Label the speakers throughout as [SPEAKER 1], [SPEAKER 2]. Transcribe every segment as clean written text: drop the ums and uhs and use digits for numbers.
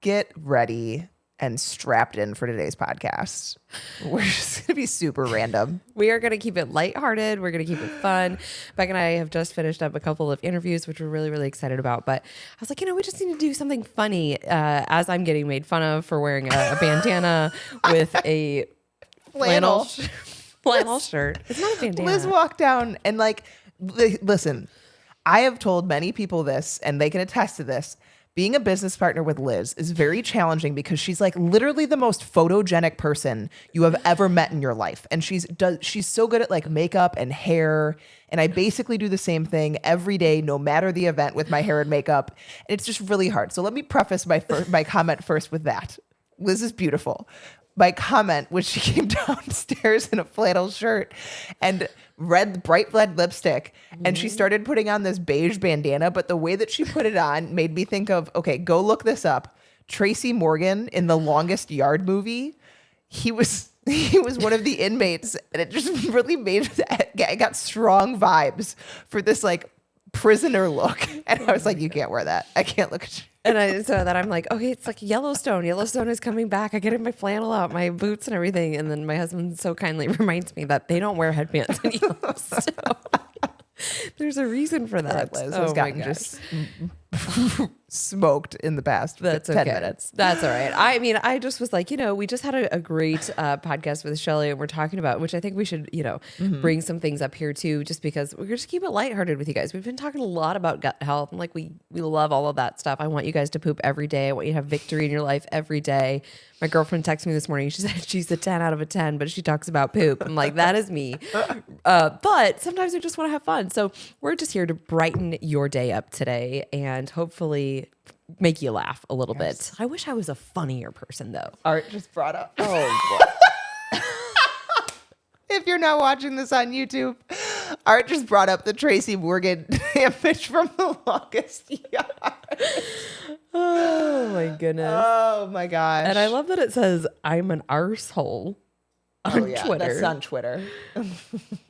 [SPEAKER 1] get ready and strapped in for today's podcast. We're just going to be super random.
[SPEAKER 2] We are going to keep it lighthearted. We're going to keep it fun. Becca and I have just finished up a couple of interviews, which we're really, really excited about. But I was like, we just need to do something funny as I'm getting made fun of for wearing a bandana with a flannel shirt. It's not a bandana.
[SPEAKER 1] Liz walked down and listen, I have told many people this, and they can attest to this. Being a business partner with Liz is very challenging because she's like literally the most photogenic person you have ever met in your life. And she's so good at like makeup and hair. And I basically do the same thing every day, no matter the event, with my hair and makeup. And it's just really hard. So let me preface my comment first with that. Liz is beautiful. My comment was she came downstairs in a flannel shirt and bright red lipstick, and she started putting on this beige bandana, but the way that she put it on made me think of, okay, go look this up. Tracy Morgan in The Longest Yard movie, he was one of the inmates, and it just really I got strong vibes for this like prisoner look. And I was like, you can't wear that. I can't look at you.
[SPEAKER 2] And so that I'm like, okay, it's like Yellowstone. Yellowstone is coming back. I get my flannel out, my boots and everything. And then my husband so kindly reminds me that they don't wear headbands in Yellowstone. There's a reason for that.
[SPEAKER 1] Liz has gotten just smoked in the past.
[SPEAKER 2] That's
[SPEAKER 1] 10
[SPEAKER 2] okay.
[SPEAKER 1] minutes.
[SPEAKER 2] That's all right. I mean, I just was like, we just had a great podcast with Shelly, and we're talking about, which I think we should, bring some things up here too, just because we're just keep it lighthearted with you guys. We've been talking a lot about gut health, and like we love all of that stuff. I want you guys to poop every day. I want you to have victory in your life every day. My girlfriend texted me this morning. She said she's a 10 out of a 10, but she talks about poop. I'm like, that is me. But sometimes I just want to have fun. So we're just here to brighten your day up today and hopefully make you laugh a little bit. I wish I was a funnier person, though.
[SPEAKER 1] Art just brought up.
[SPEAKER 2] Oh, boy.
[SPEAKER 1] If you're not watching this on YouTube, Art just brought up the Tracy Morgan image from The Longest Yard.
[SPEAKER 2] Oh, my goodness.
[SPEAKER 1] Oh, my gosh.
[SPEAKER 2] And I love that it says, I'm an arsehole on Twitter.
[SPEAKER 1] That's on Twitter.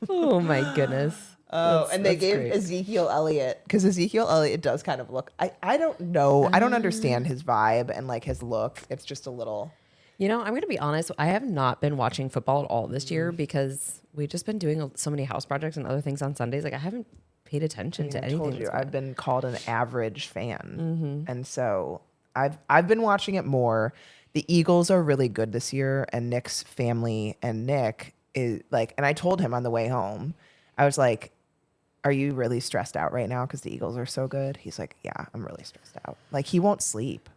[SPEAKER 2] Oh, my goodness.
[SPEAKER 1] Oh, and they gave
[SPEAKER 2] great.
[SPEAKER 1] Ezekiel Elliott, because Ezekiel Elliott does kind of look, I don't know. I don't understand his vibe and like his look. It's just a little.
[SPEAKER 2] I'm going to be honest. I have not been watching football at all this year because we've just been doing so many house projects and other things on Sundays. Like I haven't paid attention to anything. I told you,
[SPEAKER 1] I've been called an average fan. And so I've been watching it more. The Eagles are really good this year, and Nick's family and Nick is like, and I told him on the way home, I was like, are you really stressed out right now because the Eagles are so good? He's like, yeah, I'm really stressed out. Like he won't sleep.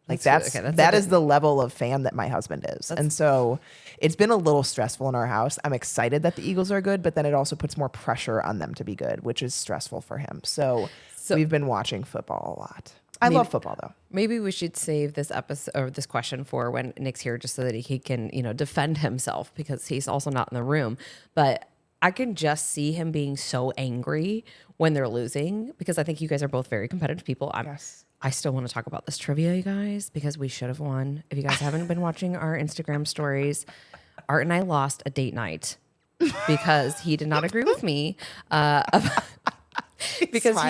[SPEAKER 1] Like that is the level of fan that my husband is. And so it's been a little stressful in our house. I'm excited that the Eagles are good, but then it also puts more pressure on them to be good, which is stressful for him. So we've been watching football a lot. I love football though.
[SPEAKER 2] Maybe we should save this episode or this question for when Nick's here, just so that he can, defend himself, because he's also not in the room. But I can just see him being so angry when they're losing, because I think you guys are both very competitive people.
[SPEAKER 1] Yes.
[SPEAKER 2] I still want to talk about this trivia, you guys, because we should have won. If you guys haven't been watching our Instagram stories, Art and I lost a date night because he did not agree with me. Because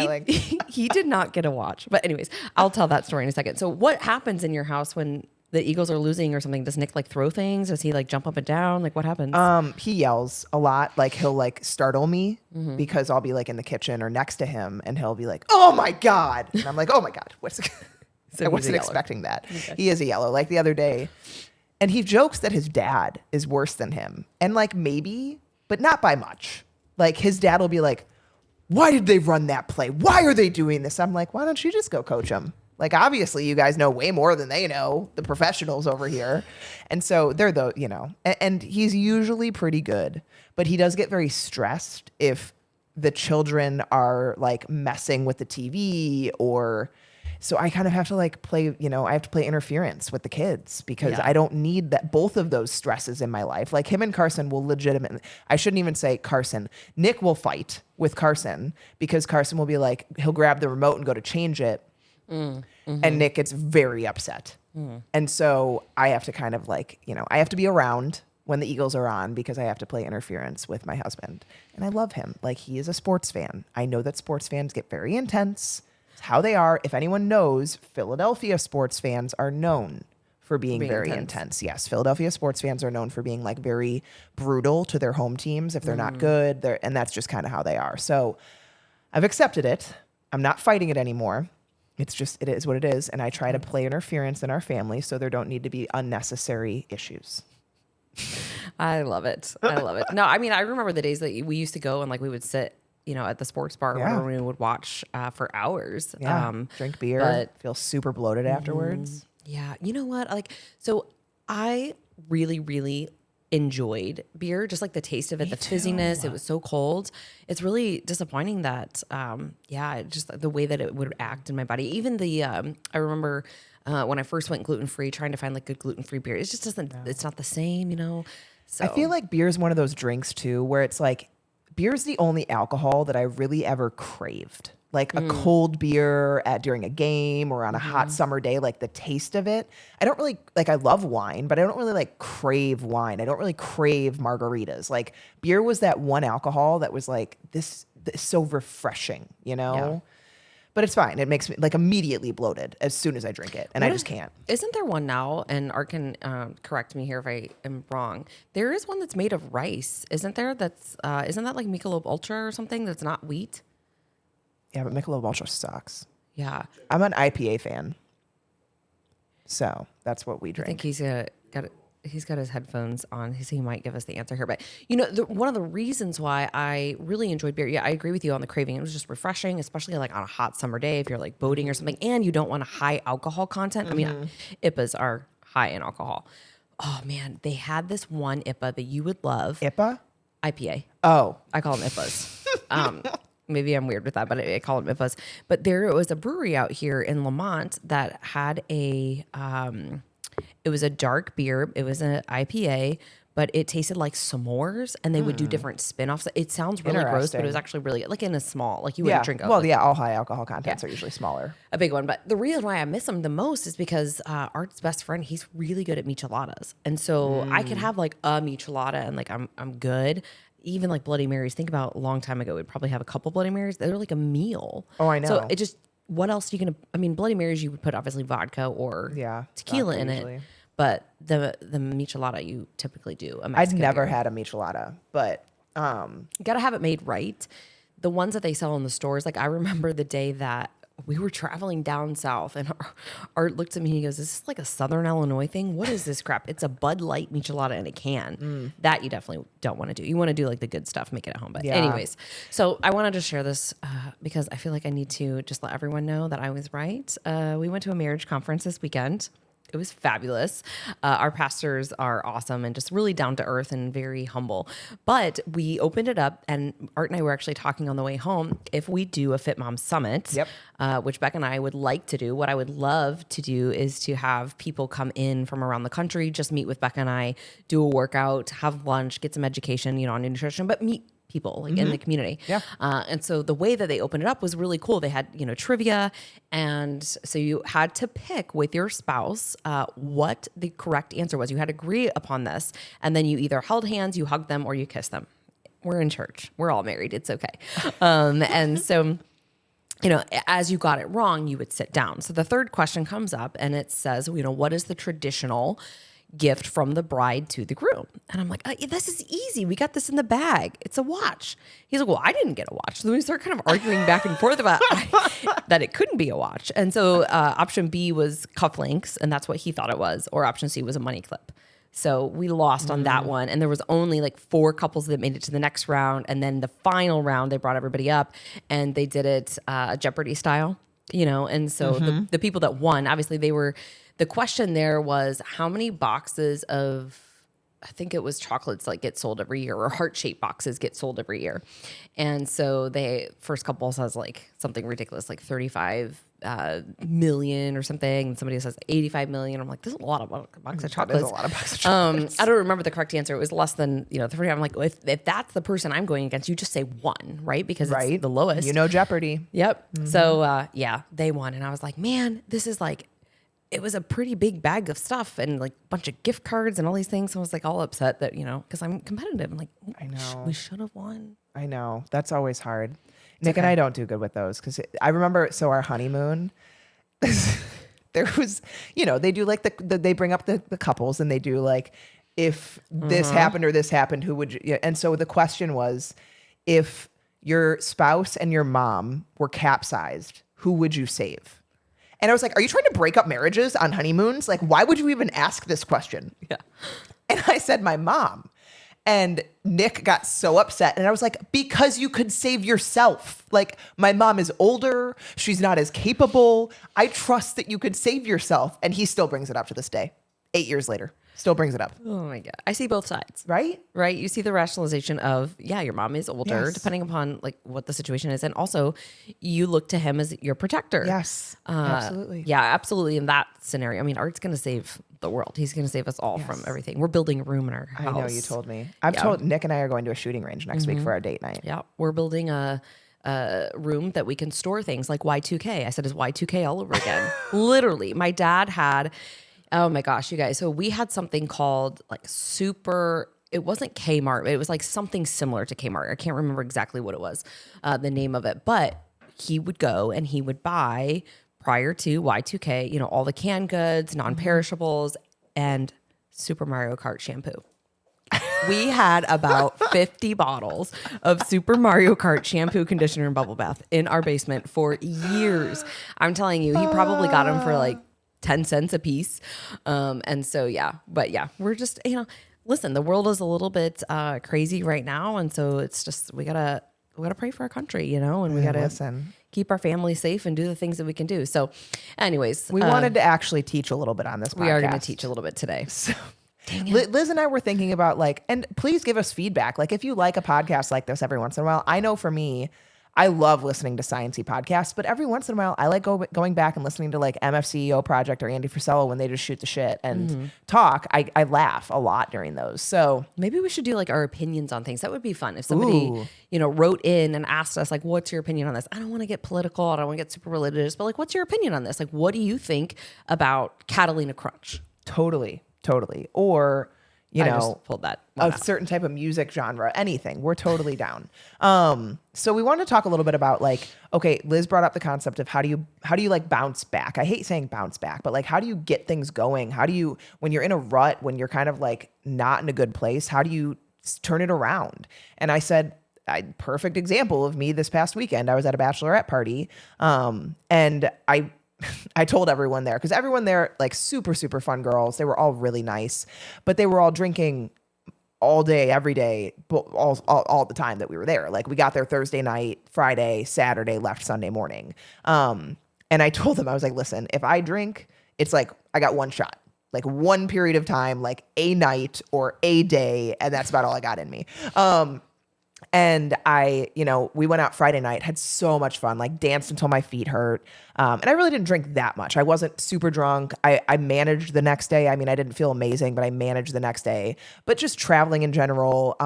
[SPEAKER 2] he did not get a watch. But anyways, I'll tell that story in a second. So what happens in your house when the Eagles are losing or something? Does Nick like throw things? Does he like jump up and down? Like what happens?
[SPEAKER 1] He yells a lot. Like he'll like startle me because I'll be like in the kitchen or next to him, and he'll be like, "Oh my God." And I'm like, "Oh my God. I wasn't expecting that." Okay. He is a yellow. Like the other day. And he jokes that his dad is worse than him. And like maybe, but not by much. Like his dad will be like, "Why did they run that play? Why are they doing this?" I'm like, "Why don't you just go coach them?" Like, obviously, you guys know way more than they know, the professionals over here. And so they're and he's usually pretty good, but he does get very stressed if the children are like messing with the TV so I kind of have to like play, I have to play interference with the kids because I don't need that, both of those stresses in my life. Like him and Carson will legitimately, I shouldn't even say Carson, Nick will fight with Carson because Carson will be like, he'll grab the remote and go to change it. And Nick gets very upset. And so I have to kind of like, I have to be around when the Eagles are on because I have to play interference with my husband. And I love him. Like he is a sports fan. I know that sports fans get very intense. It's how they are. If anyone knows, Philadelphia sports fans are known for being very intense. Yes, Philadelphia sports fans are known for being like very brutal to their home teams. If they're not good, and that's just kind of how they are. So I've accepted it. I'm not fighting it anymore. It's just, it is what it is. And I try to play interference in our family so there don't need to be unnecessary issues.
[SPEAKER 2] I love it. I love it. No, I mean, I remember the days that we used to go and like we would sit, at the sports bar where we would watch for hours.
[SPEAKER 1] Yeah. Drink beer, feel super bloated afterwards.
[SPEAKER 2] Yeah. You know what? So I really, really enjoyed beer, just like the taste of it, the fizziness. It was so cold. It's really disappointing that, just the way that it would act in my body. Even I remember when I first went gluten-free, trying to find like good gluten-free beer. It just doesn't, it's not the same, So
[SPEAKER 1] I feel like beer is one of those drinks too, where it's like, beer's the only alcohol that I really ever craved. Like a cold beer during a game or on a hot summer day, like the taste of it. I don't really, like I love wine, but I don't really like crave wine. I don't really crave margaritas. Like beer was that one alcohol that was like, this is so refreshing,
[SPEAKER 2] Yeah.
[SPEAKER 1] But it's fine. It makes me like immediately bloated as soon as I drink it. And I just can't.
[SPEAKER 2] Isn't there one now, and Art can correct me here if I am wrong. There is one that's made of rice, isn't there? Isn't that like Michelob Ultra or something that's not wheat?
[SPEAKER 1] Yeah, but Michelob Ultra sucks.
[SPEAKER 2] Yeah.
[SPEAKER 1] I'm an IPA fan. So that's what we drink.
[SPEAKER 2] I think he's got his headphones on. He might give us the answer here. But, one of the reasons why I really enjoyed beer, I agree with you on the craving. It was just refreshing, especially like on a hot summer day if you're like boating or something and you don't want a high alcohol content. I mean, IPAs are high in alcohol. Oh, man. They had this one IPA that you would love. IPA.
[SPEAKER 1] Oh.
[SPEAKER 2] I call them IPAs. Maybe I'm weird with that, but I call them IPAs. But there was a brewery out here in Lamont that had it was a dark beer. It was an IPA, but it tasted like s'mores, and they would do different spin-offs. It sounds really gross, but it was actually really like in a small, like you wouldn't drink.
[SPEAKER 1] All high alcohol contents are usually smaller.
[SPEAKER 2] A big one. But the reason why I miss them the most is because Art's best friend, he's really good at micheladas. And so I could have like a michelada and like I'm good. Even like Bloody Marys, think about a long time ago, we'd probably have a couple Bloody Marys. They're like a meal.
[SPEAKER 1] Oh, I know.
[SPEAKER 2] So it just, what else are you going to, I mean, Bloody Marys, you would put obviously vodka or tequila in usually. It. But the michelada you typically do.
[SPEAKER 1] I'd never had a michelada, but.
[SPEAKER 2] You got to have it made right. The ones that they sell in the stores, like I remember the day that we were traveling down south and Art looked at me and he goes, is this like a Southern Illinois thing? What is this crap? It's a Bud Light michelada in a can. That you definitely don't want to do. You want to do like the good stuff, make it at home. But anyways, so I wanted to share this because I feel like I need to just let everyone know that I was right. We went to a marriage conference this weekend. It was fabulous. Our pastors are awesome and just really down to earth and very humble. But we opened it up, and Art and I were actually talking on the way home. If we do a FitMom Summit, which Becca and I would like to do, what I would love to do is to have people come in from around the country, just meet with Becca and I, do a workout, have lunch, get some education, on nutrition, but meet people like in the community. And so the way that they opened it up was really cool. They had, trivia. And so you had to pick with your spouse what the correct answer was. You had to agree upon this. And then you either held hands, you hugged them, or you kissed them. We're in church. We're all married. It's okay. And so, as you got it wrong, you would sit down. So the third question comes up and it says, what is the traditional gift from the bride to the groom? And I'm like, this is easy. We got this in the bag. It's a watch. He's like, well, I didn't get a watch. So we start kind of arguing back and forth about that it couldn't be a watch. And so option B was cufflinks, and that's what he thought it was. Or option C was a money clip. So we lost on that one. And there was only like 4 couples that made it to the next round. And then the final round, they brought everybody up and they did it Jeopardy style, And so the people that won, obviously the question there was how many boxes of, I think it was chocolates like get sold every year, or heart-shaped boxes get sold every year. And so first couple says like something ridiculous, like 35 million or something. And somebody says 85 million. I'm like, there's a lot of boxes of chocolates.
[SPEAKER 1] There's a lot of boxes of chocolates.
[SPEAKER 2] I don't remember the correct answer. It was less than, 30. I'm like, if that's the person I'm going against, you just say 1, right? Because it's the lowest.
[SPEAKER 1] Jeopardy.
[SPEAKER 2] Yep. So they won. And I was like, man, this is like, it was a pretty big bag of stuff and like a bunch of gift cards and all these things. So I was like all upset that, because I'm competitive. I'm like,
[SPEAKER 1] I know.
[SPEAKER 2] We should have won.
[SPEAKER 1] I know. That's always hard. Nick and I don't do good with those because I remember, so our honeymoon, there was, they do like they bring up the couples and they do like, if this happened or this happened, who would you, and so the question was, if your spouse and your mom were capsized, who would you save? And I was like, are you trying to break up marriages on honeymoons? Like, why would you even ask this question?
[SPEAKER 2] Yeah.
[SPEAKER 1] And I said, my mom. And Nick got so upset. And I was like, because you could save yourself. Like, my mom is older. She's not as capable. I trust that you could save yourself. And he still brings it up to this day. 8 years later, still brings it up.
[SPEAKER 2] Oh my God. I see both sides.
[SPEAKER 1] Right?
[SPEAKER 2] Right. You see the rationalization of, yeah, your mom is older,
[SPEAKER 1] Yes.
[SPEAKER 2] depending upon like what the situation is. And also you look to him as your protector.
[SPEAKER 1] Yes, absolutely.
[SPEAKER 2] Yeah, absolutely. In that scenario, I mean, Art's going to save the world. He's going to save us all from everything. We're building a room in our house.
[SPEAKER 1] I know, you told me. I've told Nick and I are going to a shooting range next week for our date night.
[SPEAKER 2] Yeah. We're building a room that we can store things like Y2K. I said, is Y2K all over again? Literally. My dad had, oh my gosh, you guys. So we had something called like it wasn't Kmart. It was like something similar to Kmart. I can't remember exactly what it was, the name of it. But he would go and he would buy, prior to Y2K, all the canned goods, non-perishables, and Super Mario Kart shampoo. We had about 50 bottles of Super Mario Kart shampoo, conditioner, and bubble bath in our basement for years. I'm telling you, he probably got them for like 10 cents a piece. And so, yeah, but yeah, we're just, listen, the world is a little bit crazy right now. And so it's just, we gotta pray for our country, and we gotta keep our family safe and do the things that we can do. So anyways,
[SPEAKER 1] we wanted to actually teach a little bit on this podcast.
[SPEAKER 2] We are going to teach a little bit today. So.
[SPEAKER 1] Liz and I were thinking about and please give us feedback. Like, if you like a podcast like this every once in a while, I know for me, I love listening to sciencey podcasts, but every once in a while I like going back and listening to like MFCEO Project or Andy Frisella when they just shoot the shit and talk. I laugh a lot during those. So
[SPEAKER 2] maybe we should do like our opinions on things. That would be fun. If somebody, wrote in and asked us like, what's your opinion on this? I don't want to get political. I don't want to get super religious, but like, what's your opinion on this? Like, what do you think about Catalina Crunch?
[SPEAKER 1] Totally. Or,
[SPEAKER 2] I just pulled that
[SPEAKER 1] a certain type of music genre, anything. We're totally down. So we want to talk a little bit about like, okay, Liz brought up the concept of how do you like bounce back? I hate saying bounce back, but like, how do you get things going? How do you, when you're in a rut, when you're kind of like not in a good place, how do you turn it around? And I said, perfect example of me this past weekend. I was at a bachelorette party, and I told everyone there, because everyone there, like super, super fun girls. They were all really nice, but they were all drinking all day, every day, all the time that we were there. Like, we got there Thursday night, Friday, Saturday, left Sunday morning. And I told them, I was like, listen, if I drink, it's like I got one shot, like one period of time, like a night or a day, and that's about all I got in me. And we went out Friday night, had so much fun, like danced until my feet hurt. And I really didn't drink that much. I wasn't super drunk. I managed the next day. I mean, I didn't feel amazing, but I managed the next day. But just traveling in general,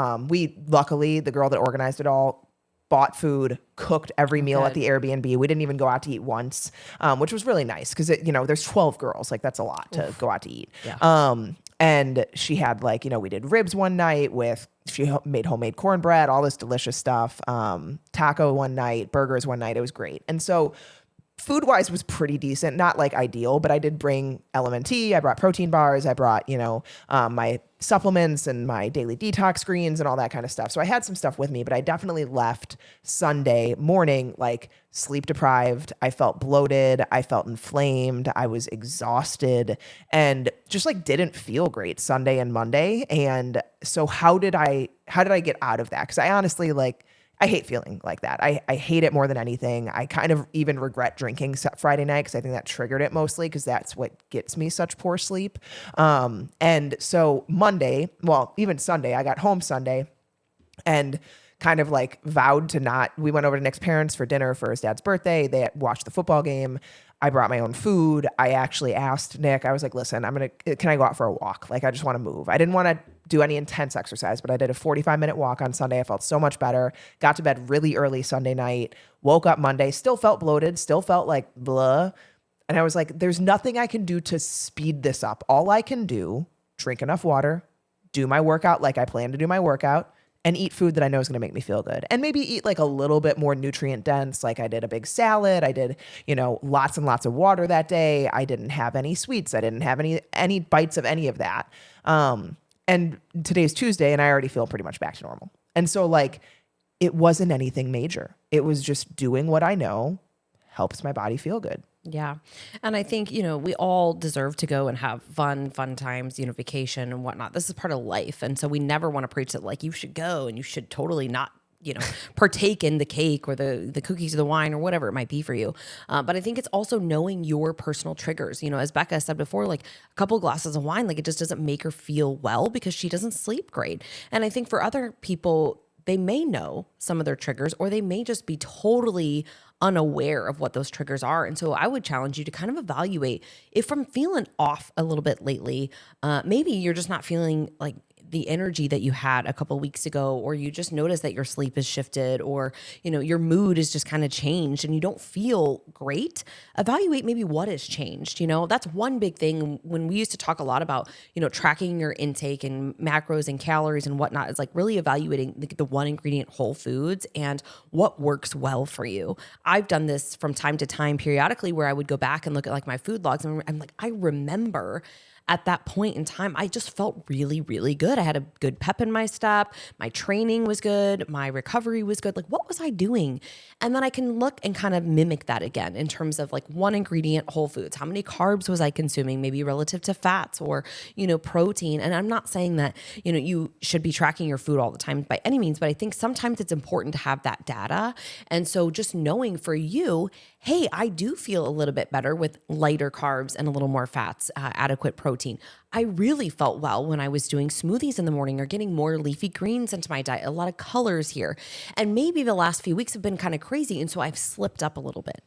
[SPEAKER 1] luckily, the girl that organized it all bought food, cooked every meal at the Airbnb. We didn't even go out to eat once, which was really nice because, there's 12 girls. Like, that's a lot to go out to eat. Yeah. And she had we did ribs one night she made homemade cornbread, all this delicious stuff. Taco one night, burgers one night. It was great. And so food-wise was pretty decent, not like ideal, but I did bring LMNT. I brought protein bars. I brought, my supplements and my daily detox greens and all that kind of stuff. So I had some stuff with me, but I definitely left Sunday morning, like, sleep deprived. I felt bloated. I felt inflamed. I was exhausted and just didn't feel great Sunday and Monday. And so how did I get out of that? Because I honestly, I hate feeling like that. I hate it more than anything. I kind of even regret drinking Friday night because I think that triggered it mostly because that's what gets me such poor sleep. And so Monday, well, even Sunday, I got home Sunday and kind of vowed to not, we went over to Nick's parents for dinner for his dad's birthday. They watched the football game. I brought my own food. I actually asked Nick, I was like, listen, can I go out for a walk? I just want to move. I didn't want to do any intense exercise, but I did a 45-minute walk on Sunday. I felt so much better. Got to bed really early Sunday night, woke up Monday, still felt bloated, still felt like blah. And I was like, there's nothing I can do to speed this up. All I can do, drink enough water, do my workout like I plan to do my workout, and eat food that I know is going to make me feel good. And maybe eat like a little bit more nutrient dense. Like I did a big salad. I did, lots and lots of water that day. I didn't have any sweets. I didn't have any bites of any of that. And today's Tuesday and I already feel pretty much back to normal. And so like, it wasn't anything major. It was just doing what I know helps my body feel good.
[SPEAKER 2] Yeah. And I think, we all deserve to go and have fun times, vacation and whatnot. This is part of life. And so we never want to preach that like you should go and you should totally not, partake in the cake or the cookies or the wine or whatever it might be for you. But I think it's also knowing your personal triggers. As Becca said before, like a couple glasses of wine, like it just doesn't make her feel well because she doesn't sleep great. And I think for other people, they may know some of their triggers, or they may just be totally unaware of what those triggers are. And so I would challenge you to kind of evaluate if I'm feeling off a little bit lately, maybe you're just not feeling like the energy that you had a couple of weeks ago, or you just notice that your sleep has shifted, or, your mood is just kind of changed and you don't feel great. Evaluate maybe what has changed. That's one big thing when we used to talk a lot about, tracking your intake and macros and calories and whatnot, is like really evaluating the one ingredient whole foods and what works well for you. I've done this from time to time periodically where I would go back and look at like my food logs and I'm like, I remember at that point in time, I just felt really, really good. I had a good pep in my step. My training was good. My recovery was good. Like, what was I doing? And then I can look and kind of mimic that again in terms of like one ingredient, whole foods. How many carbs was I consuming, maybe relative to fats or, protein? And I'm not saying that, you should be tracking your food all the time by any means, but I think sometimes it's important to have that data. And so just knowing for you, hey, I do feel a little bit better with lighter carbs and a little more fats, adequate protein. I really felt well when I was doing smoothies in the morning or getting more leafy greens into my diet, a lot of colors here. And maybe the last few weeks have been kind of crazy. And so I've slipped up a little bit.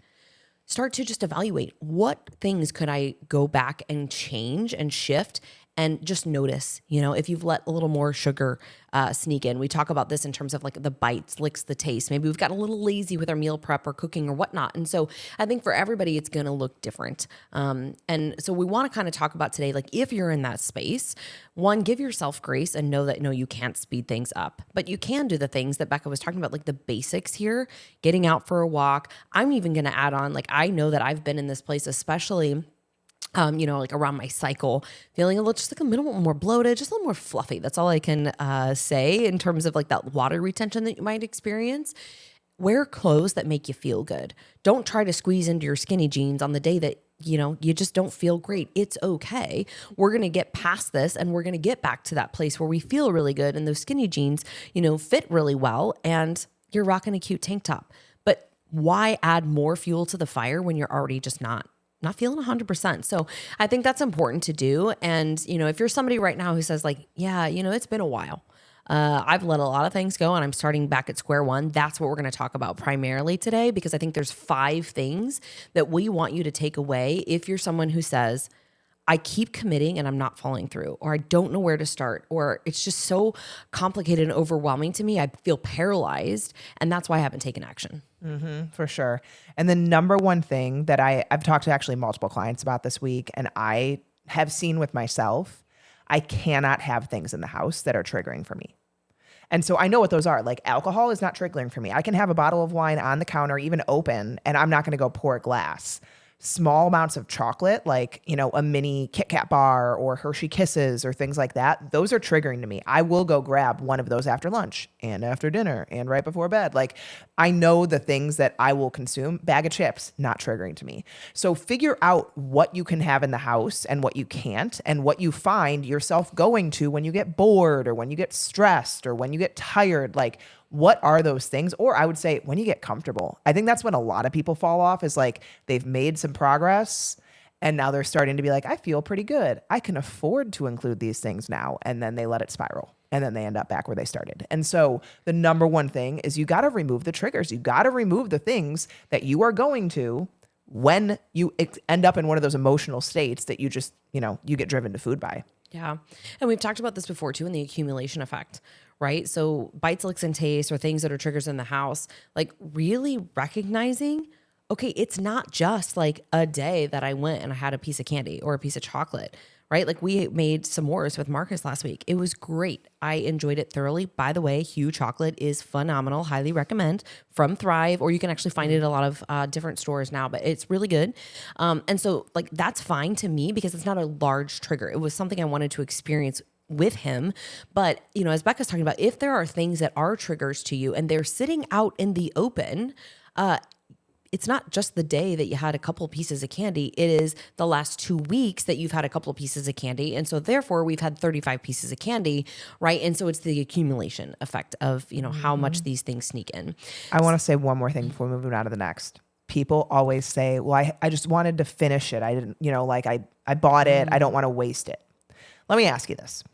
[SPEAKER 2] Start to just evaluate what things could I go back and change and shift and just notice, if you've let a little more sugar sneak in. We talk about this in terms of like the bites, licks, the taste. Maybe we've got a little lazy with our meal prep or cooking or whatnot. And so I think for everybody, it's going to look different. And so we want to kind of talk about today, like if you're in that space, one, give yourself grace and know that, no, you can't speed things up, but you can do the things that Becca was talking about, like the basics here, getting out for a walk. I'm even going to add on, like, I know that I've been in this place, especially like around my cycle, feeling just like a little more bloated, just a little more fluffy. That's all I can say in terms of like that water retention that you might experience. Wear clothes that make you feel good. Don't try to squeeze into your skinny jeans on the day that, you just don't feel great. It's okay. We're going to get past this and we're going to get back to that place where we feel really good and those skinny jeans, fit really well and you're rocking a cute tank top. But why add more fuel to the fire when you're already just not feeling 100%. So I think that's important to do. And, if you're somebody right now who says like, yeah, it's been a while. I've let a lot of things go and I'm starting back at square one. That's what we're going to talk about primarily today, because I think there's 5 things that we want you to take away if you're someone who says, I keep committing and I'm not following through, or I don't know where to start, or it's just so complicated and overwhelming to me. I feel paralyzed, and that's why I haven't taken action.
[SPEAKER 1] For sure. And the number one thing that I've talked to actually multiple clients about this week, and I have seen with myself, I cannot have things in the house that are triggering for me. And so I know what those are. Like alcohol is not triggering for me. I can have a bottle of wine on the counter, even open, and I'm not going to go pour a glass. Small amounts of chocolate, like, a mini Kit Kat bar or Hershey Kisses or things like that, those are triggering to me. I will go grab one of those after lunch and after dinner and right before bed. Like, I know the things that I will consume. Bag of chips, not triggering to me. So figure out what you can have in the house and what you can't, and what you find yourself going to when you get bored or when you get stressed or when you get tired. Like, what are those things? Or I would say when you get comfortable. I think that's when a lot of people fall off, is like they've made some progress and now they're starting to be like, I feel pretty good. I can afford to include these things now. And then they let it spiral and then they end up back where they started. And so the number one thing is you got to remove the triggers. You got to remove the things that you are going to when you end up in one of those emotional states that you just, you get driven to food by.
[SPEAKER 2] Yeah. And we've talked about this before too, in the accumulation effect, right? So bites, licks, and tastes, or things that are triggers in the house, like really recognizing, okay, it's not just like a day that I went and I had a piece of candy or a piece of chocolate, right? Like we made s'mores with Marcus last week. It was great. I enjoyed it thoroughly. By the way, Hue chocolate is phenomenal. Highly recommend, from Thrive, or you can actually find it at a lot of different stores now, but it's really good. And so like that's fine to me because it's not a large trigger. It was something I wanted to experience with him. But, you know, as Becca's talking about, if there are things that are triggers to you and they're sitting out in the open, it's not just the day that you had a couple of pieces of candy. It is the last 2 weeks that you've had a couple of pieces of candy. And so therefore we've had 35 pieces of candy, right? And so it's the accumulation effect of, you know, how much these things sneak in.
[SPEAKER 1] I want to say one more thing before we move on to the next. People always say, well, I just wanted to finish it. I didn't, you know, like I bought it. I don't want to waste it. Let me ask you this.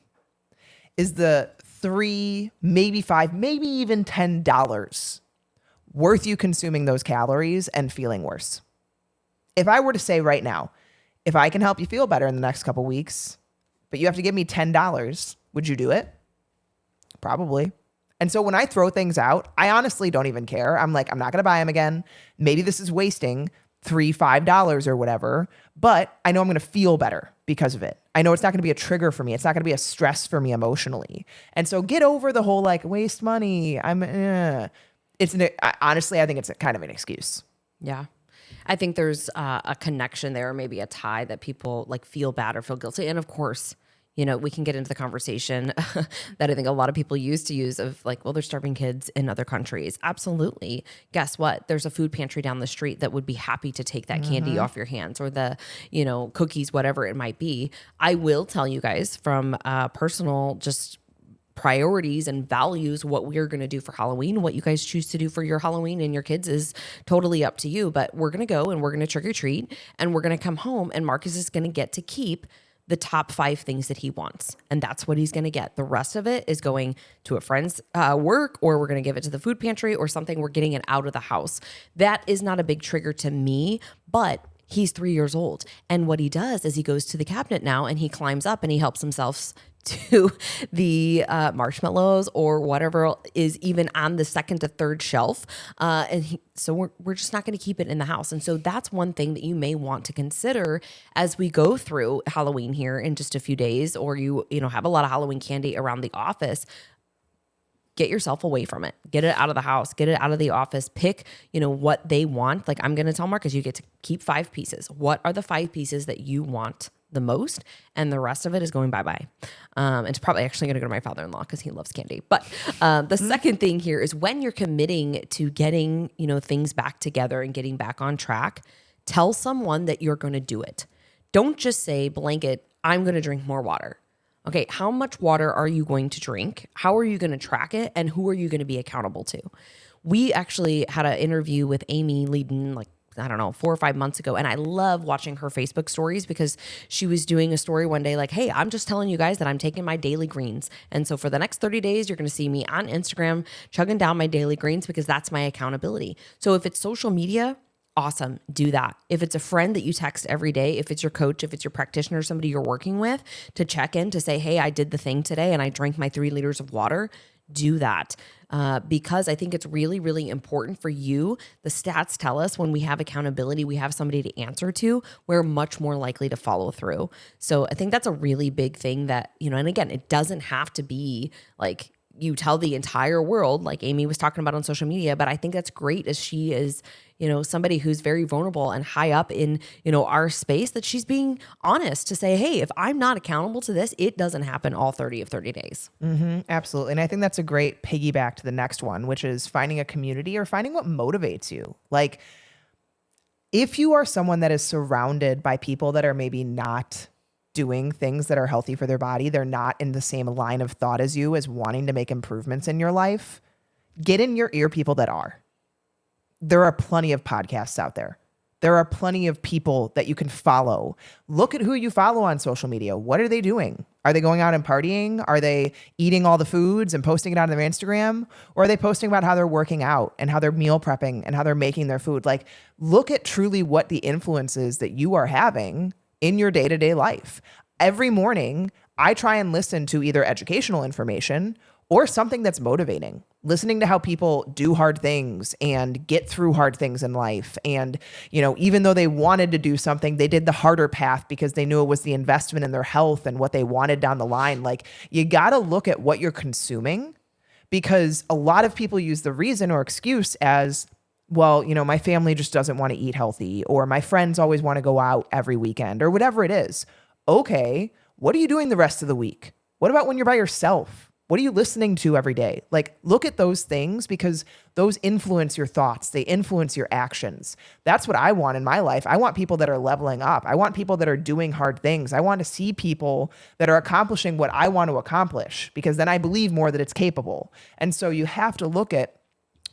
[SPEAKER 1] Is the $3, maybe $5, maybe even $10 worth you consuming those calories and feeling worse? If I were to say right now, if I can help you feel better in the next couple weeks, but you have to give me $10, would you do it? Probably. And so when I throw things out, I honestly don't even care. I'm like, I'm not going to buy them again. Maybe this is wasting $3, $5 or whatever, but I know I'm going to feel better because of it. I know it's not going to be a trigger for me. It's not going to be a stress for me emotionally. And so get over the whole like waste money. Honestly, I think it's kind of an excuse.
[SPEAKER 2] Yeah. I think there's a connection there, or maybe a tie that people like feel bad or feel guilty. And of course, you know, we can get into the conversation that I think a lot of people used to use of like, well, they're starving kids in other countries. Absolutely. Guess what? There's a food pantry down the street that would be happy to take that candy off your hands, or the, you know, cookies, whatever it might be. I will tell you guys from personal just priorities and values what we're going to do for Halloween. What you guys choose to do for your Halloween and your kids is totally up to you, but we're going to go and we're going to trick or treat, and we're going to come home, and Marcus is going to get to keep the top 5 things that he wants. And that's what he's going to get. The rest of it is going to a friend's work, or we're going to give it to the food pantry, or something. We're getting it out of the house. That is not a big trigger to me, but he's 3 years old. And what he does is he goes to the cabinet now and he climbs up and he helps himself to the marshmallows or whatever is even on the second to third shelf. So we're just not going to keep it in the house. And so that's one thing that you may want to consider as we go through Halloween here in just a few days, or you know, have a lot of Halloween candy around the office. Get yourself away from it. Get it out of the house. Get it out of the office. Pick, you know, what they want. Like I'm going to tell Marcus, you get to keep 5 pieces. What are the 5 pieces that you want the most? And the rest of it is going bye-bye. It's probably actually going to go to my father-in-law because he loves candy. But the second thing here is when you're committing to getting, you know, things back together and getting back on track, tell someone that you're going to do it. Don't just say blanket, I'm going to drink more water. Okay, how much water are you going to drink? How are you going to track it? And who are you going to be accountable to? We actually had an interview with Amy Leeden, like, I don't know, 4 or 5 months ago. And I love watching her Facebook stories because she was doing a story one day like, hey, I'm just telling you guys that I'm taking my daily greens. And so for the next 30 days, you're going to see me on Instagram chugging down my daily greens because that's my accountability. So if it's social media, awesome, do that. If it's a friend that you text every day, if it's your coach, if it's your practitioner, somebody you're working with to check in to say, hey, I did the thing today and I drank my 3 liters of water, do that. Because I think it's really, really important for you. The stats tell us when we have accountability, we have somebody to answer to, we're much more likely to follow through. So I think that's a really big thing that, you know, and again, it doesn't have to be like you tell the entire world, like Amy was talking about on social media, but I think that's great as she is, you know, somebody who's very vulnerable and high up in, you know, our space, that she's being honest to say, hey, if I'm not accountable to this, it doesn't happen all 30 of 30 days.
[SPEAKER 1] Absolutely. And I think that's a great piggyback to the next one, which is finding a community or finding what motivates you. Like if you are someone that is surrounded by people that are maybe not doing things that are healthy for their body, they're not in the same line of thought as you as wanting to make improvements in your life, get in your ear people that are. There are plenty of podcasts out there. There are plenty of people that you can follow. Look at who you follow on social media. What are they doing? Are they going out and partying? Are they eating all the foods and posting it on their Instagram? Or are they posting about how they're working out and how they're meal prepping and how they're making their food? Like, look at truly what the influences that you are having in your day-to-day life. Every morning, I try and listen to either educational information or something that's motivating. Listening to how people do hard things and get through hard things in life. And, even though they wanted to do something, they did the harder path because they knew it was the investment in their health and what they wanted down the line. Like, you got to look at what you're consuming, because a lot of people use the reason or excuse as, well, my family just doesn't want to eat healthy, or my friends always want to go out every weekend, or whatever it is. Okay, what are you doing the rest of the week? What about when you're by yourself? What are you listening to every day? Like, look at those things, because those influence your thoughts. They influence your actions. That's what I want in my life. I want people that are leveling up. I want people that are doing hard things. I want to see people that are accomplishing what I want to accomplish, because then I believe more that it's capable. And so you have to look at,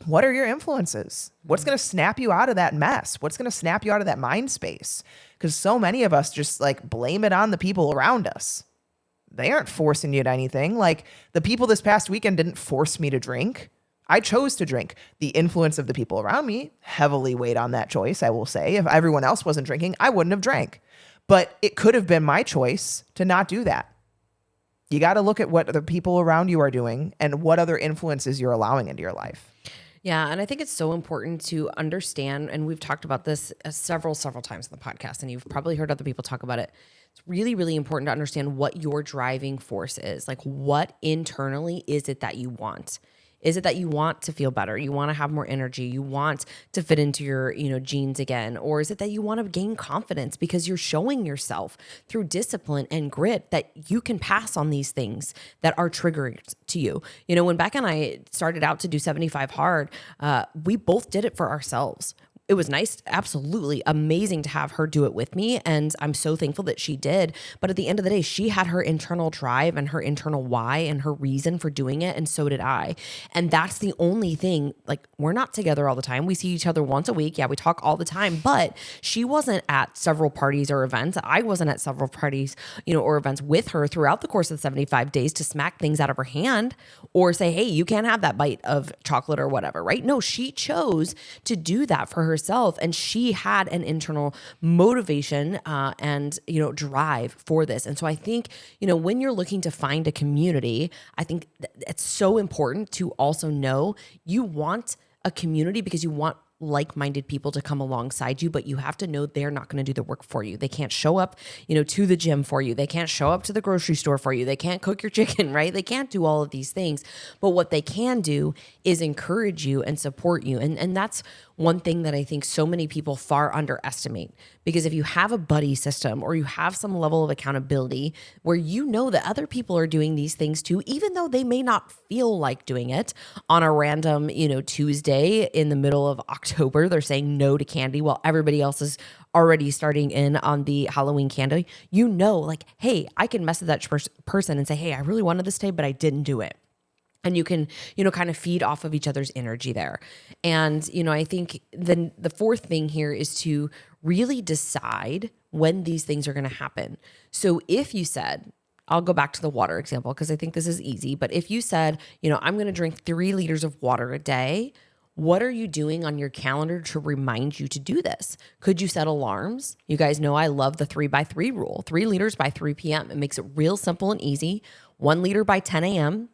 [SPEAKER 1] what are your influences? What's going to snap you out of that mess? What's going to snap you out of that mind space? Because so many of us just like blame it on the people around us. They aren't forcing you to anything. Like, the people this past weekend didn't force me to drink. I chose to drink. The influence of the people around me heavily weighed on that choice, I will say. If everyone else wasn't drinking, I wouldn't have drank. But it could have been my choice to not do that. You got to look at what the people around you are doing and what other influences you're allowing into your life.
[SPEAKER 2] Yeah. And I think it's so important to understand, and we've talked about this several times in the podcast, and you've probably heard other people talk about it. It's really, really important to understand what your driving force is. Like, what internally is it that you want? Is it that you want to feel better? You want to have more energy? You want to fit into your, jeans again? Or is it that you want to gain confidence because you're showing yourself through discipline and grit that you can pass on these things that are triggers to you? When Becca and I started out to do 75 hard, we both did it for ourselves. It was nice, absolutely amazing to have her do it with me. And I'm so thankful that she did. But at the end of the day, she had her internal drive and her internal why and her reason for doing it. And so did I. And that's the only thing. Like, we're not together all the time. We see each other once a week. Yeah, we talk all the time. But she wasn't at several parties or events. I wasn't at several parties, or events with her throughout the course of the 75 days to smack things out of her hand or say, hey, you can't have that bite of chocolate or whatever, right? No, she chose to do that for herself, and she had an internal motivation and drive for this. And so I think when you're looking to find a community, I think it's so important to also know you want a community because you want like-minded people to come alongside you, but you have to know they're not going to do the work for you. They can't show up, to the gym for you. They can't show up to the grocery store for you. They can't cook your chicken, right? They can't do all of these things. But what they can do is encourage you and support you. And that's one thing that I think so many people far underestimate, because if you have a buddy system or you have some level of accountability where that other people are doing these things too, even though they may not feel like doing it on a random, Tuesday in the middle of October, they're saying no to candy while everybody else is already starting in on the Halloween candy, like, hey, I can message that person and say, hey, I really wanted this today, but I didn't do it. And you can, kind of feed off of each other's energy there. And, I think then the fourth thing here is to really decide when these things are going to happen. So if you said, I'll go back to the water example because I think this is easy. But if you said, I'm going to drink 3 liters of water a day, what are you doing on your calendar to remind you to do this? Could you set alarms? You guys know I love the 3x3 rule, 3 liters by 3 p.m. It makes it real simple and easy. 1 liter by 10 a.m.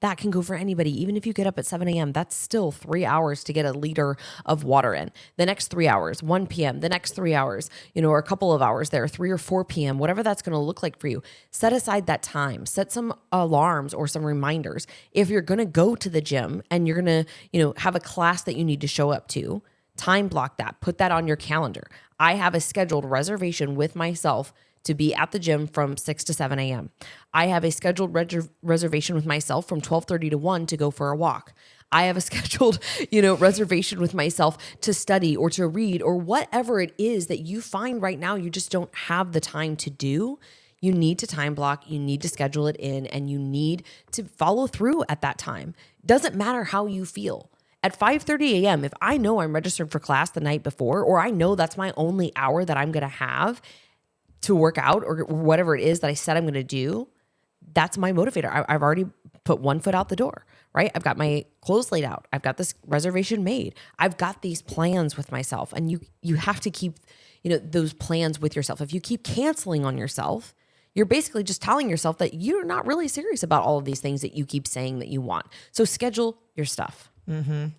[SPEAKER 2] That can go for anybody. Even if you get up at 7 a.m., that's still 3 hours to get a liter of water in. The next 3 hours, 1 p.m., the next 3 hours, or a couple of hours there, 3 or 4 p.m., whatever that's going to look like for you. Set aside that time. Set some alarms or some reminders. If you're going to go to the gym and you're going to, have a class that you need to show up to, time block that. Put that on your calendar. I have a scheduled reservation with myself to be at the gym from 6 to 7 a.m. I have a scheduled reservation with myself from 12:30 to 1 to go for a walk. I have a scheduled, reservation with myself to study or to read or whatever it is that you find right now you just don't have the time to do. You need to time block, you need to schedule it in, and you need to follow through at that time. Doesn't matter how you feel. At 5:30 a.m., if I know I'm registered for class the night before, or I know that's my only hour that I'm going to have to work out or whatever it is that I said I'm going to do, that's my motivator. I've already put one foot out the door, right? I've got my clothes laid out. I've got this reservation made. I've got these plans with myself. And you have to keep, those plans with yourself. If you keep canceling on yourself, you're basically just telling yourself that you're not really serious about all of these things that you keep saying that you want. So schedule your stuff.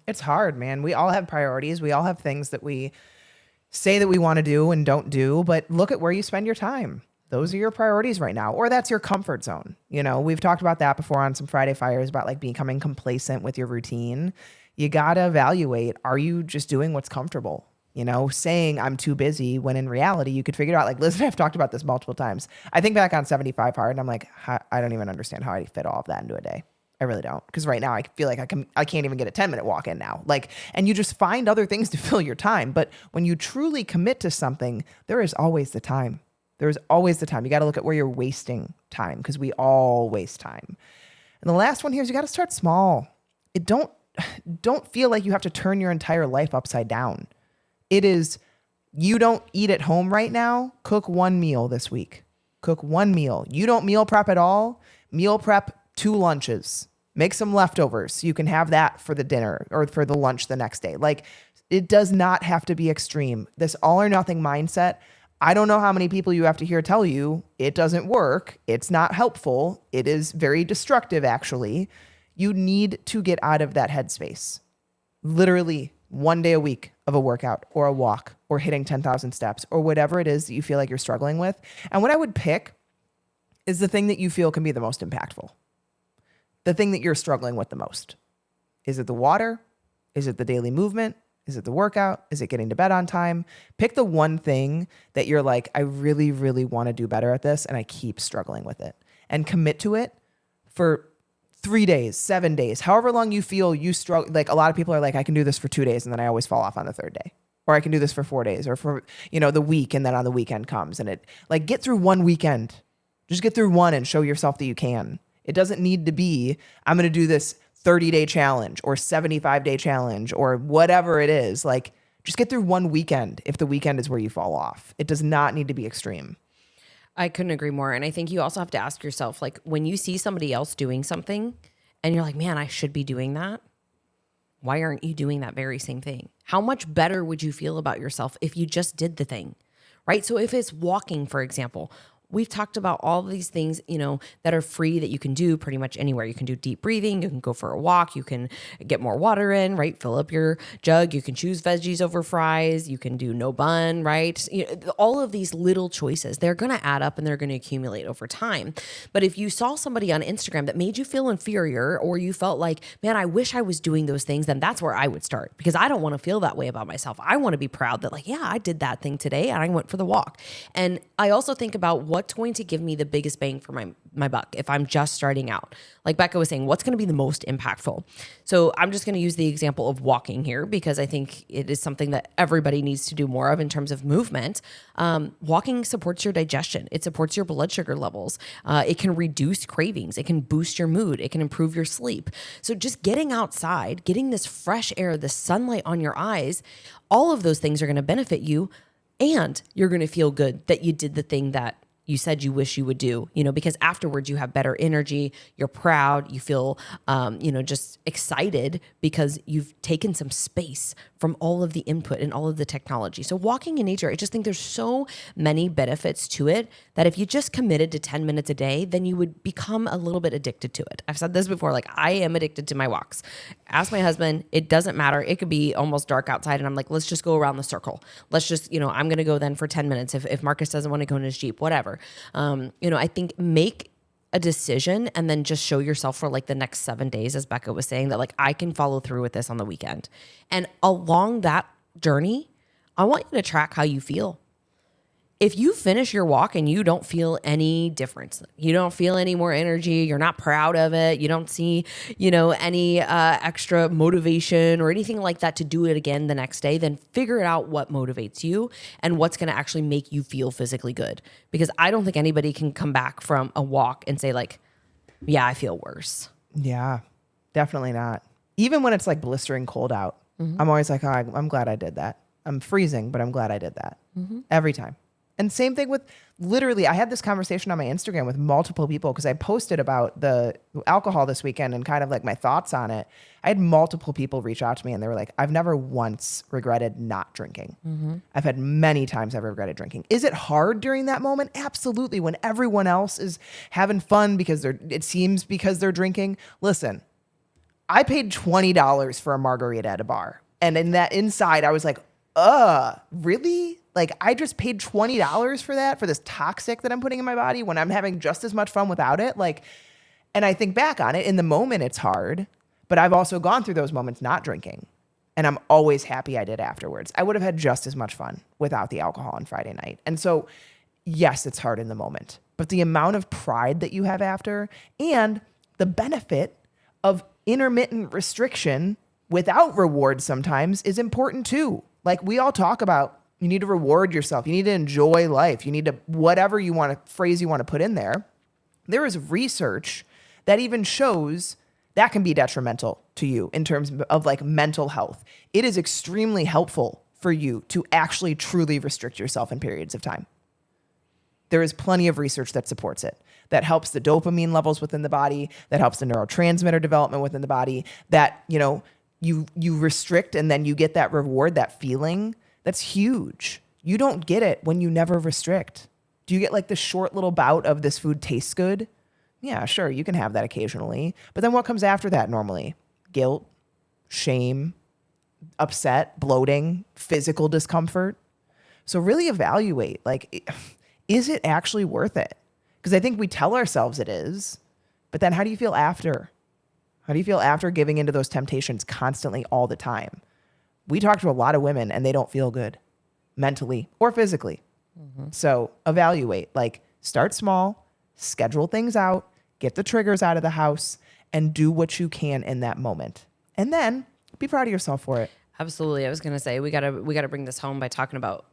[SPEAKER 1] It's hard, man. We all have priorities. We all have things that we say that we want to do and don't do, but look at where you spend your time. Those are your priorities right now, or that's your comfort zone. You know, we've talked about that before on some Friday Fires about like becoming complacent with your routine. You got to evaluate, are you just doing what's comfortable? You know, saying I'm too busy when in reality you could figure it out. Like Liz and I have talked about this multiple times. I think back on 75 Hard and I'm like, I don't even understand how I fit all of that into a day. I really don't. Because right now I feel like I can't even get a 10-minute walk in now. Like, and you just find other things to fill your time. But when you truly commit to something, there is always the time. There's always the time. You got to look at where you're wasting time, because we all waste time. And the last one here is you got to start small. Don't feel like you have to turn your entire life upside down. It is, you don't eat at home right now, cook one meal this week. Cook one meal. You don't meal prep at all, meal prep 2 lunches. Make some leftovers. You can have that for the dinner or for the lunch the next day. Like, it does not have to be extreme. This all or nothing mindset, I don't know how many people you have to hear tell you it doesn't work. It's not helpful. It is very destructive, actually. You need to get out of that headspace. Literally 1 day a week of a workout or a walk or hitting 10,000 steps or whatever it is that you feel like you're struggling with. And what I would pick is the thing that you feel can be the most impactful. The thing that you're struggling with the most. Is it the water? Is it the daily movement? Is it the workout? Is it getting to bed on time? Pick the one thing that you're like, I really, really want to do better at this, and I keep struggling with it. And commit to it for 3 days, 7 days, however long you feel you struggle. Like, a lot of people are like, I can do this for 2 days, and then I always fall off on the 3rd day. Or I can do this for 4 days, or for, the week, and then on the weekend comes. And it, like, get through one weekend. Just get through one and show yourself that you can. It doesn't need to be, I'm going to do this 30-day challenge or 75-day challenge or whatever it is. Like, just get through one weekend if the weekend is where you fall off. It does not need to be extreme.
[SPEAKER 2] I couldn't agree more. And I think you also have to ask yourself, like, when you see somebody else doing something and you're like, man, I should be doing that. Why aren't you doing that very same thing? How much better would you feel about yourself if you just did the thing, right? So if it's walking, for example, we've talked about all of these things, that are free that you can do pretty much anywhere. You can do deep breathing. You can go for a walk. You can get more water in, right? Fill up your jug. You can choose veggies over fries. You can do no bun, right? All of these little choices, they're going to add up and they're going to accumulate over time. But if you saw somebody on Instagram that made you feel inferior, or you felt like, man, I wish I was doing those things, then that's where I would start, because I don't want to feel that way about myself. I want to be proud that, like, yeah, I did that thing today and I went for the walk. And I also think about what's going to give me the biggest bang for my buck if I'm just starting out. Like Becca was saying, what's going to be the most impactful? So I'm just going to use the example of walking here, because I think it is something that everybody needs to do more of in terms of movement. Walking supports your digestion. It supports your blood sugar levels. It can reduce cravings. It can boost your mood. It can improve your sleep. So just getting outside, getting this fresh air, the sunlight on your eyes, all of those things are going to benefit you, and you're going to feel good that you did the thing that you said you wish you would do, because afterwards you have better energy, you're proud, you feel, just excited because you've taken some space from all of the input and all of the technology. So walking in nature, I just think there's so many benefits to it that if you just committed to 10 minutes a day, then you would become a little bit addicted to it. I've said this before, like, I am addicted to my walks. Ask my husband, it doesn't matter. It could be almost dark outside and I'm like, let's just go around the circle. Let's just, I'm going to go then for 10 minutes. If Marcus doesn't want to go in his Jeep, whatever. I think make a decision and then just show yourself for like the next 7 days, as Becca was saying, that like, I can follow through with this on the weekend. And along that journey, I want you to track how you feel. If you finish your walk and you don't feel any difference, you don't feel any more energy, you're not proud of it, you don't see, any extra motivation or anything like that to do it again the next day, then figure out what motivates you and what's going to actually make you feel physically good. Because I don't think anybody can come back from a walk and say like, yeah, I feel worse.
[SPEAKER 1] Yeah, definitely not. Even when it's like blistering cold out, I'm always like, oh, I'm glad I did that. I'm freezing, but I'm glad I did that. Every time. And same thing with literally, I had this conversation on my Instagram with multiple people because I posted about the alcohol this weekend and kind of like my thoughts on it. I had multiple people reach out to me and they were like, I've never once regretted not drinking. I've had many times I've regretted drinking. Is it hard during that moment? Absolutely. When everyone else is having fun because they're drinking. Listen, I paid $20 for a margarita at a bar. And in that inside, I was like, really? Like I just paid $20 for that, for this toxic that I'm putting in my body when I'm having just as much fun without it. Like, and I think back on it in the moment, it's hard, but I've also gone through those moments not drinking and I'm always happy I did afterwards. I would have had just as much fun without the alcohol on Friday night. And so yes, it's hard in the moment, but the amount of pride that you have after and the benefit of intermittent restriction without reward sometimes is important too. Like we all talk about, you need to reward yourself. You need to enjoy life. You need to, whatever you want to phrase you want to put in there. There is research that even shows that can be detrimental to you in terms of like mental health. It is extremely helpful for you to actually truly restrict yourself in periods of time. There is plenty of research that supports it, that helps the dopamine levels within the body, that helps the neurotransmitter development within the body, that, you know, you restrict and then you get that reward, that feeling. That's huge. You don't get it when you never restrict. Do you get like the short little bout of this food tastes good? Yeah, sure. You can have that occasionally. But then what comes after that normally? Guilt, shame, upset, bloating, physical discomfort. So really evaluate, like, is it actually worth it? Because I think we tell ourselves it is, but then how do you feel after? How do you feel after giving into those temptations constantly all the time? We talk to a lot of women and they don't feel good mentally or physically. So evaluate, like start small, schedule things out, get the triggers out of the house and do what you can in that moment. And then be proud of yourself for it.
[SPEAKER 2] Absolutely. I was going to say, we gotta bring this home by talking about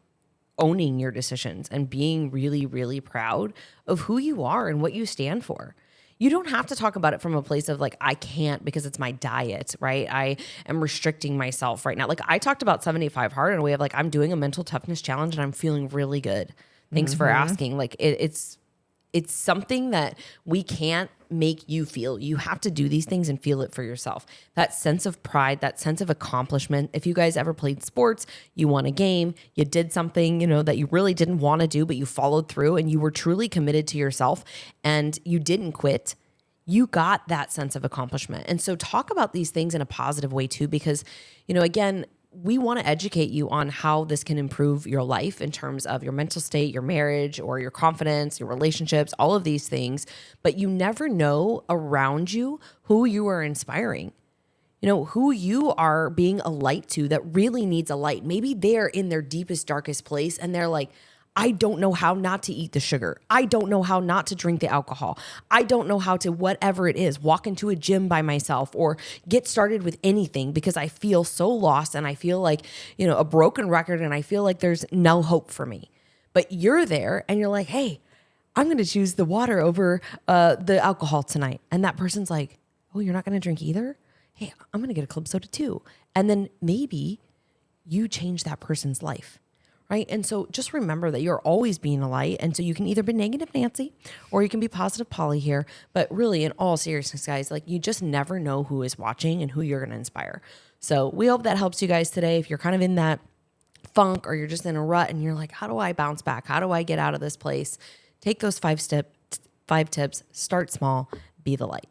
[SPEAKER 2] owning your decisions and being really, really proud of who you are and what you stand for. You don't have to talk about it from a place of like, I can't because it's my diet, right? I am restricting myself right now. Like I talked about 75 hard in a way of like, I'm doing a mental toughness challenge and I'm feeling really good. Thanks for asking. Like it's something that we can't make you feel. You have to do these things and feel it for yourself. That sense of pride, that sense of accomplishment. If you guys ever played sports, you won a game, you did something, you know, that you really didn't want to do, but you followed through and you were truly committed to yourself and you didn't quit, you got that sense of accomplishment. And so talk about these things in a positive way too, because, you know, again, we want to educate you on how this can improve your life in terms of your mental state, your marriage, or your confidence, your relationships, all of these things. But you never know around you who you are inspiring, you know, who you are being a light to that really needs a light. Maybe they're in their deepest, darkest place and they're like, I don't know how not to eat the sugar. I don't know how not to drink the alcohol. I don't know how to, whatever it is, walk into a gym by myself or get started with anything because I feel so lost and I feel like, you know, a broken record and I feel like there's no hope for me. But you're there and you're like, hey, I'm going to choose the water over the alcohol tonight. And that person's like, oh, you're not going to drink either? Hey, I'm going to get a club soda too. And then maybe you change that person's life. Right? And so just remember that you're always being a light. And so you can either be negative Nancy or you can be positive Polly here. But really, in all seriousness, guys, like you just never know who is watching and who you're going to inspire. So we hope that helps you guys today. If you're kind of in that funk or you're just in a rut and you're like, how do I bounce back? How do I get out of this place? Take those 5 tips, start small, be the light.